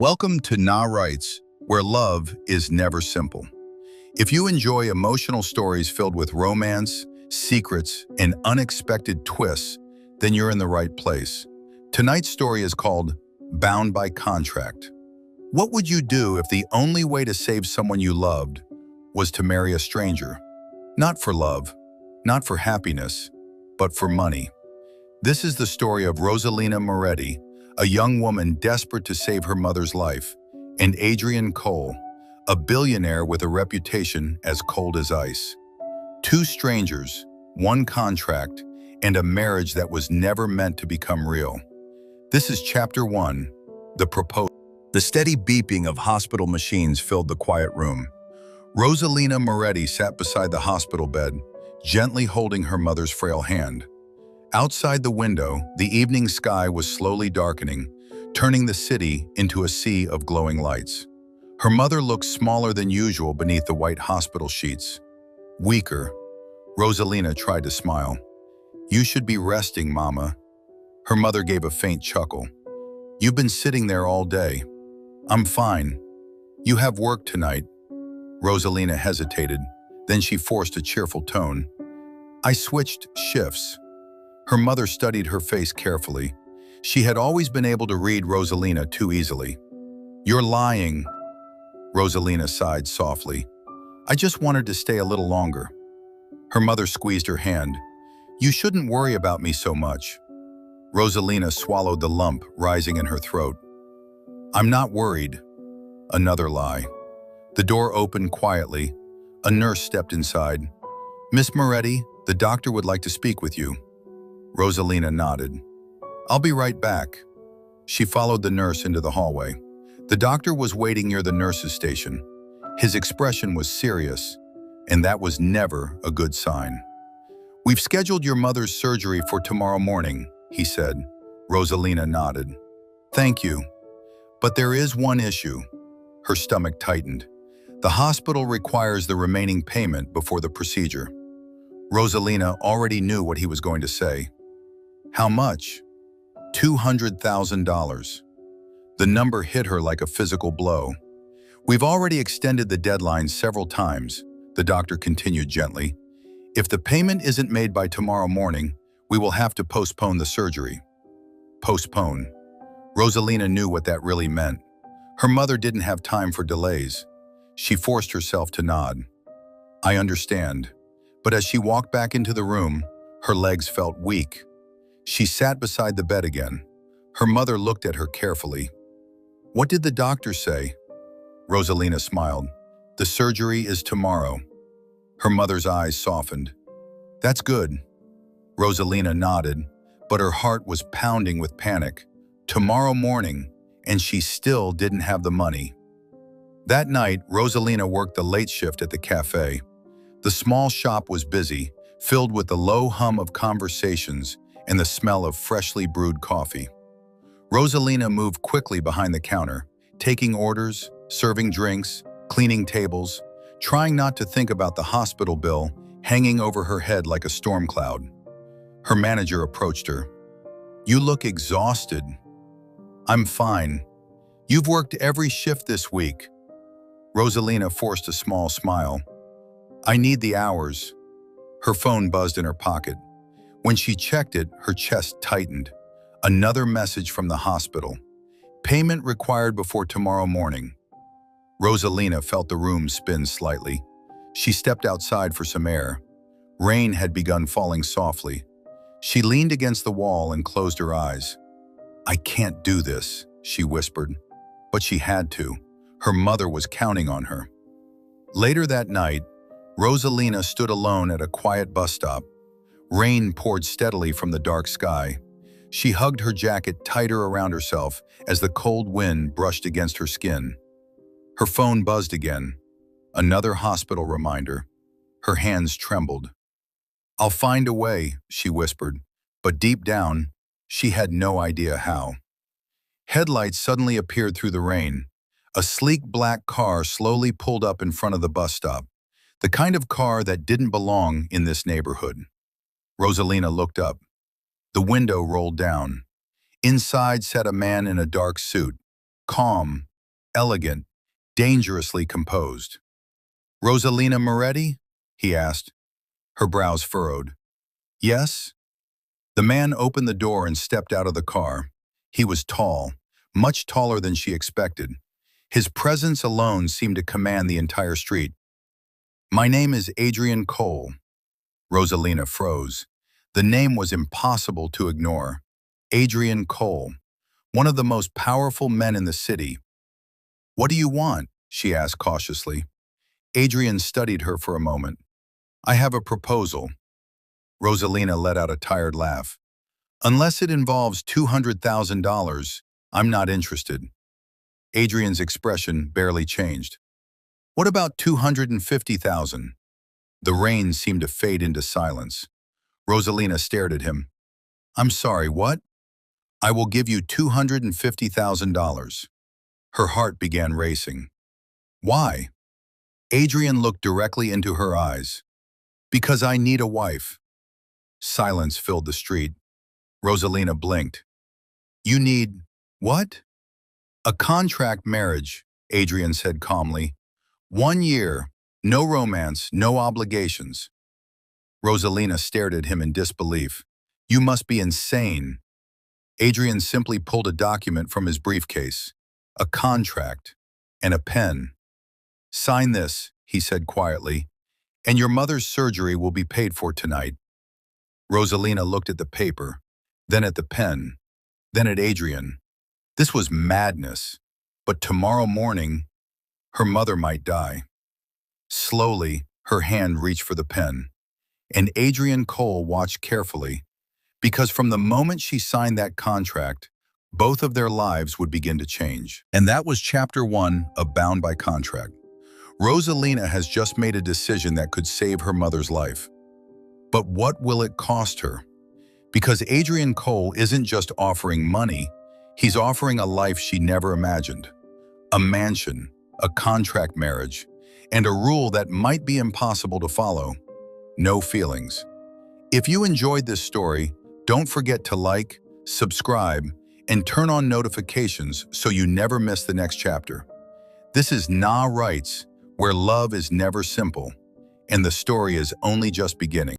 Welcome to NaaWrites, where love is never simple. If you enjoy emotional stories filled with romance, secrets, and unexpected twists, then you're in the right place. Tonight's story is called Bound by Contract. What would you do if the only way to save someone you loved was to marry a stranger? Not for love, not for happiness, but for money. This is the story of Rosalina Moretti, a young woman desperate to save her mother's life, and Adrian Cole, a billionaire with a reputation as cold as ice. Two strangers, one contract, and a marriage that was never meant to become real. This is Chapter 1, The Proposal. The steady beeping of hospital machines filled the quiet room. Rosalina Moretti sat beside the hospital bed, gently holding her mother's frail hand. Outside the window, the evening sky was slowly darkening, turning the city into a sea of glowing lights. Her mother looked smaller than usual beneath the white hospital sheets. Weaker, Rosalina tried to smile. "You should be resting, Mama." Her mother gave a faint chuckle. "You've been sitting there all day." "I'm fine. You have work tonight." Rosalina hesitated, then she forced a cheerful tone. "I switched shifts." Her mother studied her face carefully. She had always been able to read Rosalina too easily. "You're lying." Rosalina sighed softly. "I just wanted to stay a little longer." Her mother squeezed her hand. "You shouldn't worry about me so much." Rosalina swallowed the lump rising in her throat. "I'm not worried." Another lie. The door opened quietly. A nurse stepped inside. "Miss Moretti, the doctor would like to speak with you." Rosalina nodded. "I'll be right back." She followed the nurse into the hallway. The doctor was waiting near the nurse's station. His expression was serious, and that was never a good sign. "We've scheduled your mother's surgery for tomorrow morning," he said. Rosalina nodded. "Thank you. But there is one issue." Her stomach tightened. "The hospital requires the remaining payment before the procedure." Rosalina already knew what he was going to say. "How much?" $200,000. The number hit her like a physical blow. "We've already extended the deadline several times," the doctor continued gently. "If the payment isn't made by tomorrow morning, we will have to postpone the surgery." Postpone. Rosalina knew what that really meant. Her mother didn't have time for delays. She forced herself to nod. "I understand." But as she walked back into the room, her legs felt weak. She sat beside the bed again. Her mother looked at her carefully. "What did the doctor say?" Rosalina smiled. "The surgery is tomorrow." Her mother's eyes softened. "That's good." Rosalina nodded, but her heart was pounding with panic. Tomorrow morning, and she still didn't have the money. That night, Rosalina worked the late shift at the cafe. The small shop was busy, filled with the low hum of conversations and the smell of freshly brewed coffee. Rosalina moved quickly behind the counter, taking orders, serving drinks, cleaning tables, trying not to think about the hospital bill hanging over her head like a storm cloud. Her manager approached her. "You look exhausted." "I'm fine. You've worked every shift this week." Rosalina forced a small smile. "I need the hours." Her phone buzzed in her pocket. When she checked it, her chest tightened. Another message from the hospital. "Payment required before tomorrow morning." Rosalina felt the room spin slightly. She stepped outside for some air. Rain had begun falling softly. She leaned against the wall and closed her eyes. "I can't do this," she whispered. But she had to. Her mother was counting on her. Later that night, Rosalina stood alone at a quiet bus stop. Rain poured steadily from the dark sky. She hugged her jacket tighter around herself as the cold wind brushed against her skin. Her phone buzzed again. Another hospital reminder. Her hands trembled. "I'll find a way," she whispered, but deep down, she had no idea how. Headlights suddenly appeared through the rain. A sleek black car slowly pulled up in front of the bus stop, the kind of car that didn't belong in this neighborhood. Rosalina looked up. The window rolled down. Inside sat a man in a dark suit. calm, elegant, dangerously composed. "Rosalina Moretti?" he asked, her brows furrowed. "Yes?" The man opened the door and stepped out of the car. He was tall, much taller than she expected. His presence alone seemed to command the entire street. "My name is Adrian Cole." Rosalina froze. The name was impossible to ignore. Adrian Cole, one of the most powerful men in the city. "What do you want?" she asked cautiously. Adrian studied her for a moment. "I have a proposal." Rosalina let out a tired laugh. "Unless it involves $200,000, I'm not interested." Adrian's expression barely changed. "What about $250,000? The rain seemed to fade into silence. Rosalina stared at him. "I'm sorry, what?" "I will give you $250,000. Her heart began racing. "Why?" Adrian looked directly into her eyes. "Because I need a wife." Silence filled the street. Rosalina blinked. "You need what?" "A contract marriage," Adrian said calmly. 1 year, no romance, no obligations. Rosalina stared at him in disbelief. "You must be insane." Adrian simply pulled a document from his briefcase, a contract, and a pen. "Sign this," he said quietly, "and your mother's surgery will be paid for tonight." Rosalina looked at the paper, then at the pen, then at Adrian. This was madness, but tomorrow morning, her mother might die. Slowly, her hand reached for the pen, and Adrian Cole watched carefully, because from the moment she signed that contract, both of their lives would begin to change. And that was Chapter 1 of Bound by Contract. Rosalina has just made a decision that could save her mother's life. But what will it cost her? Because Adrian Cole isn't just offering money, he's offering a life she never imagined. A mansion, a contract marriage, and a rule that might be impossible to follow. No feelings. If you enjoyed this story, don't forget to like, subscribe, and turn on notifications so you never miss the next chapter. This is NaaWrites, where love is never simple, and the story is only just beginning.